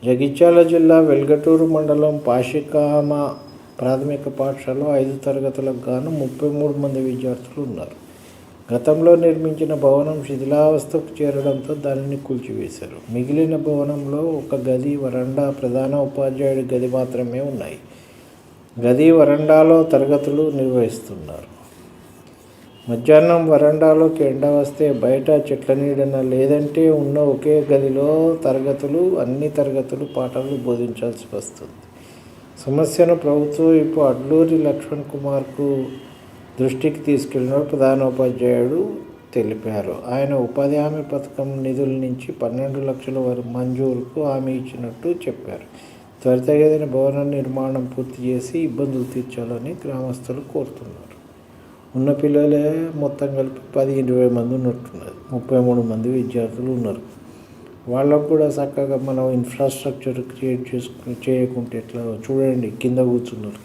జగిత్యాల జిల్లా వెల్గటూరు మండలం పాషికామ ప్రాథమిక పాఠశాలలో 5 తరగతులకు గాను 33 మంది విద్యార్థులు ఉన్నారు. గతంలో నిర్మించిన భవనం శిథిలావస్థకు చేరడంతో దానిని కూల్చివేశారు. మిగిలిన భవనంలో ఒక గది, వరండా, ప్రధాన ఉపాధ్యాయుడి గది మాత్రమే ఉన్నాయి. గది, వరండాలో తరగతులు నిర్వహిస్తున్నారు. మధ్యాహ్నం వరండాలోకి ఎండ వస్తే బయట చెట్ల నీడన, లేదంటే ఉన్న ఒకే గదిలో అన్ని తరగతులు పాఠాలు బోధించాల్సి వస్తుంది. సమస్యను ప్రభుత్వం ఇప్పుడు అడ్లూరి లక్ష్మణ్ కుమార్కు దృష్టికి తీసుకెళ్లిన ప్రధానోపాధ్యాయుడు తెలిపారు. ఆయన ఉపాధి హామీ పథకం నిధుల నుంచి 12 లక్షల మంజూరుకు హామీ ఇచ్చినట్టు చెప్పారు. త్వరితగతిన భవన నిర్మాణం పూర్తి చేసి ఇబ్బందులు తీర్చాలని గ్రామస్తులు కోరుతున్నారు. ఉన్న పిల్లలే మొత్తం కలిపి 10-20 మంది ఉన్నట్టున్నది. 33 మంది విద్యార్థులు ఉన్నారు. వాళ్ళకు కూడా చక్కగా మనం ఇన్ఫ్రాస్ట్రక్చర్ క్రియేట్ చేయకుంటే ఎట్లా? చూడండి, కింద కూర్చున్నారు.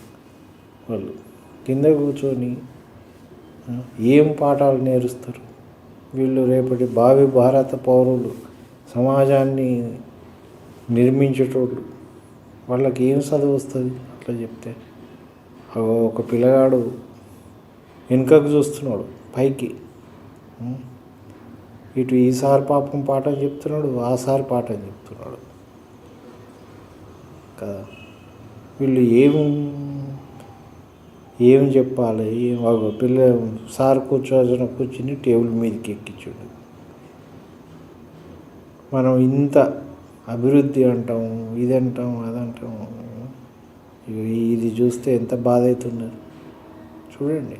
వాళ్ళు కింద కూర్చొని ఏం పాఠాలు నేర్స్తారు? వీళ్ళు రేపటి భావి భారత పౌరులు, సమాజాన్ని నిర్మించేటోళ్ళు. వాళ్ళకి ఏం చదువు వస్తుంది అట్లా చెప్తే? ఒక పిల్లగాడు వెనుకకు చూస్తున్నాడు, పైకి. ఇటు ఈ సార్ పాపం పాఠం చెప్తున్నాడు, ఆ సార్ పాఠం చెప్తున్నాడు కదా. వీళ్ళు ఏం చెప్పాలి? పిల్ల సార్ కూర్చుని టేబుల్ మీదకి ఎక్కించాడు. మనం ఇంత అభివృద్ధి అంటాం, ఇది అంటాం, అదంటాం. ఇది చూస్తే ఎంత బాధ అవుతున్నది చూడండి.